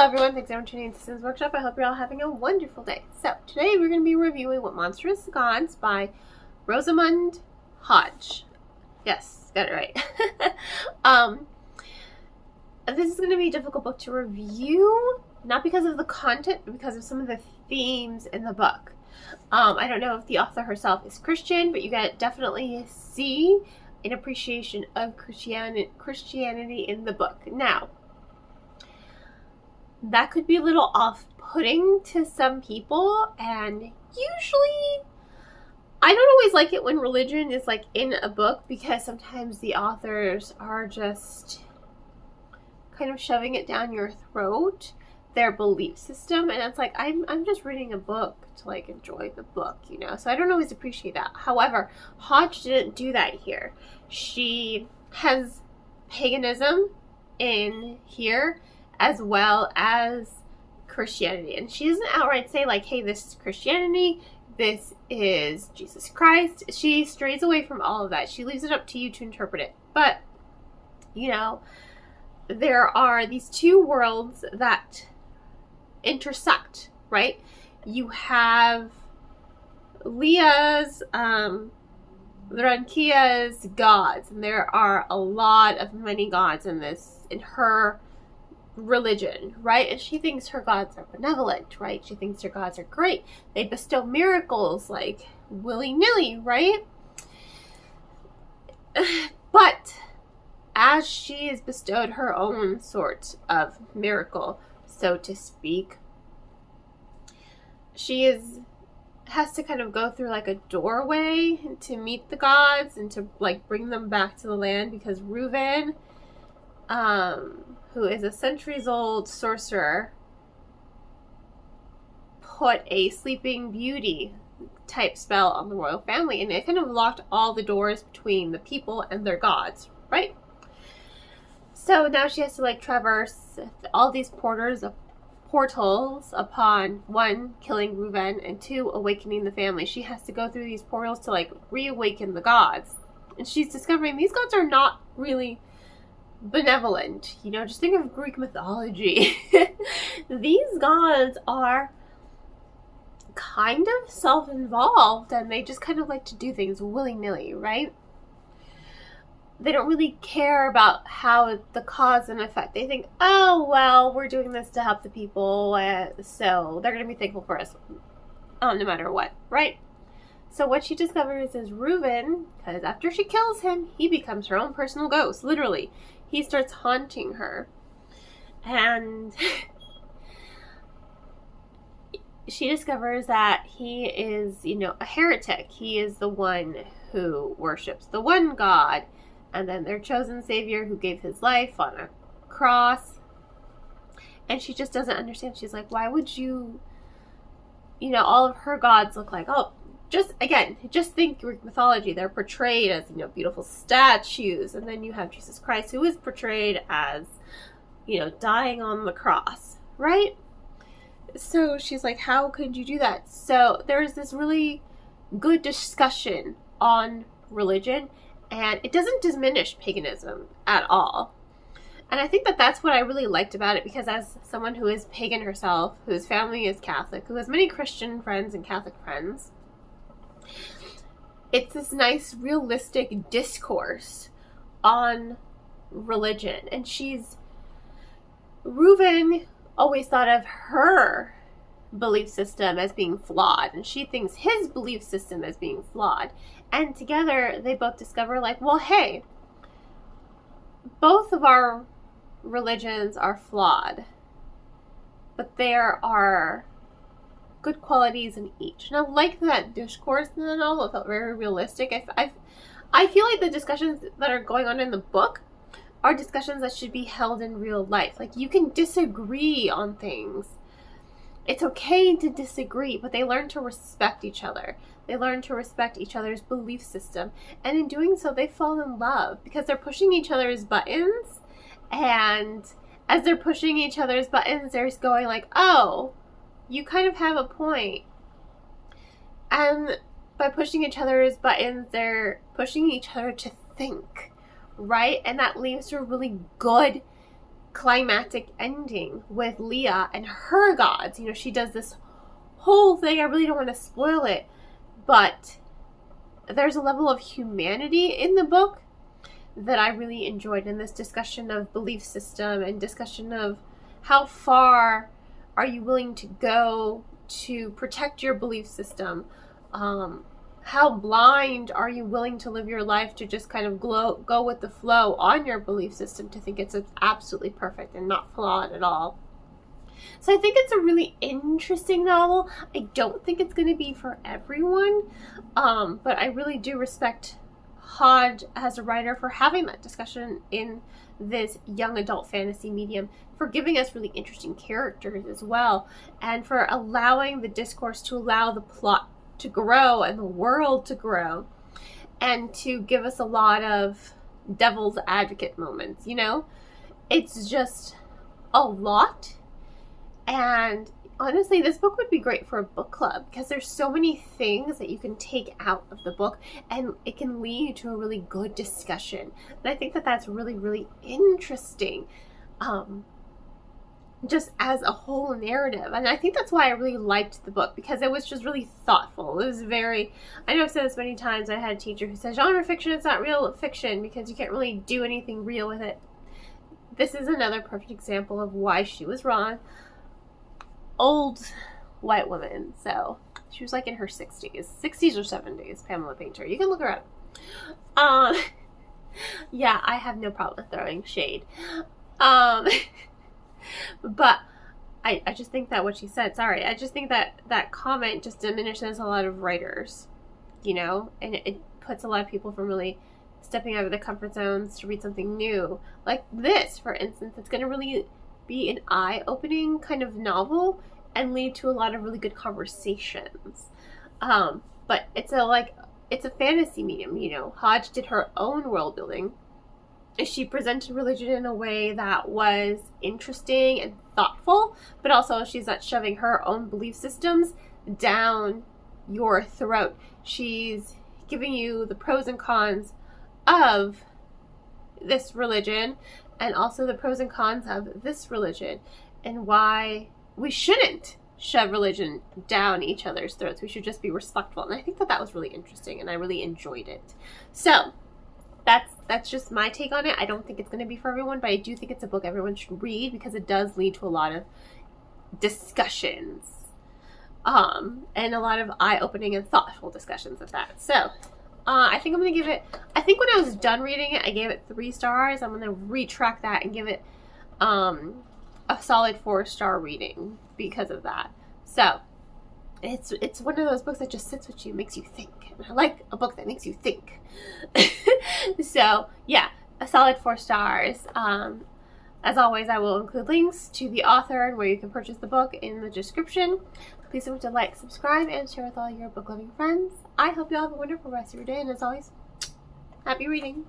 everyone, thanks for tuning into Sims Workshop. I hope you're all having a wonderful day. So today we're going to be reviewing Monstrous Gods by Rosamund Hodge. Yes, got it right. This is going to be a difficult book to review, not because of the content, but because of some of the themes in the book. I don't know if the author herself is Christian, but you definitely see an appreciation of Christianity in the book. Now, that could be a little off-putting to some people, and usually I don't always like it when religion is like in a book, because sometimes the authors are just kind of shoving it down your throat, their belief system, and it's like, I'm just reading a book to like enjoy the book, you know, so I don't always appreciate that. However, Hodge didn't do that here. She has paganism in here as well as Christianity, and she doesn't outright say like, hey, this is Christianity, this is Jesus Christ. She strays away from all of that. She leaves it up to you to interpret it. But, you know, there are these two worlds that intersect, right? You have Leah's, Rankia's gods, and there are a lot of many gods in her religion, right? And she thinks her gods are benevolent, right? She thinks her gods are great. They bestow miracles like willy-nilly, right? But as she has bestowed her own sort of miracle, so to speak, she has to kind of go through like a doorway to meet the gods and to like bring them back to the land, because Reuven, who is a centuries-old sorcerer, put a Sleeping Beauty type spell on the royal family, and it kind of locked all the doors between the people and their gods, right? So now she has to like traverse all these portals upon, one, killing Reuven, and two, awakening the family. She has to go through these portals to like reawaken the gods, and she's discovering these gods are not really benevolent. You know, just think of Greek mythology. These gods are kind of self-involved, and they just kind of like to do things willy-nilly, right? They don't really care about how the cause and effect. They think, oh, well, we're doing this to help the people, so they're going to be thankful for us no matter what, right? So what she discovers is Reuven, because after she kills him, he becomes her own personal ghost, literally. He starts haunting her, and she discovers that he is, you know, a heretic. He is the one who worships the one God, and then their chosen savior who gave his life on a cross. And she just doesn't understand. She's like, why would you know, all of her gods look like, oh, just think Greek mythology. They're portrayed as, you know, beautiful statues. And then you have Jesus Christ, who is portrayed as, you know, dying on the cross, right? So she's like, how could you do that? So there's this really good discussion on religion, and it doesn't diminish paganism at all. And I think that that's what I really liked about it, because as someone who is pagan herself, whose family is Catholic, who has many Christian friends and Catholic friends, it's this nice, realistic discourse on religion. And Reuven always thought of her belief system as being flawed, and she thinks his belief system as being flawed. And together, they both discover, like, well, hey, both of our religions are flawed, but there are good qualities in each. And I like that discourse and all. It felt very realistic. I feel like the discussions that are going on in the book are discussions that should be held in real life. Like, you can disagree on things. It's okay to disagree, but they learn to respect each other. They learn to respect each other's belief system. And in doing so, they fall in love, because they're pushing each other's buttons. And as they're pushing each other's buttons, they're going like, oh, you kind of have a point. And by pushing each other's buttons, they're pushing each other to think, right? And that leads to a really good climactic ending with Leah and her gods. You know, she does this whole thing. I really don't want to spoil it, but there's a level of humanity in the book that I really enjoyed in this discussion of belief system and discussion of how far are you willing to go to protect your belief system. How blind are you willing to live your life to just kind of go with the flow on your belief system to think it's absolutely perfect and not flawed at all. So I think it's a really interesting novel. I don't think it's going to be for everyone, but I really do respect Hodge as a writer for having that discussion in this young adult fantasy medium, for giving us really interesting characters as well, and for allowing the discourse to allow the plot to grow and the world to grow, and to give us a lot of devil's advocate moments. You know, it's just a lot. And honestly, this book would be great for a book club because there's so many things that you can take out of the book, and it can lead to a really good discussion. And I think that that's really, really interesting. Just as a whole narrative. And I think that's why I really liked the book, because it was just really thoughtful. It was very, I know I've said this many times, I had a teacher who said genre fiction is not real fiction because you can't really do anything real with it. This is another perfect example of why she was wrong. Old white woman, so she was like in her 60s or 70s, Pamela Painter. You can look her up. Yeah, I have no problem with throwing shade. But I just think that what she said, sorry, I just think that that comment just diminishes a lot of writers, you know, and it puts a lot of people from really stepping out of their comfort zones to read something new. Like this, for instance, it's going to really be an eye-opening kind of novel and lead to a lot of really good conversations. But it's a fantasy medium, you know. Hodge did her own world building. She presented religion in a way that was interesting and thoughtful, but also she's not shoving her own belief systems down your throat. She's giving you the pros and cons of this religion, and also the pros and cons of this religion, and why we shouldn't shove religion down each other's throats. We should just be respectful. And I think that that was really interesting, and I really enjoyed it. So that's just my take on it. I don't think it's going to be for everyone, but I do think it's a book everyone should read because it does lead to a lot of discussions, and a lot of eye-opening and thoughtful discussions of that. So I think I'm going to give it, I think when I was done reading it, I gave it 3 stars. I'm going to retract that and give it a solid 4-star reading because of that. So it's one of those books that just sits with you, makes you think. And I like a book that makes you think. So yeah, a solid 4 stars. As always, I will include links to the author and where you can purchase the book in the description. Please don't forget to like, subscribe, and share with all your book loving friends. I hope you all have a wonderful rest of your day, and as always, happy reading.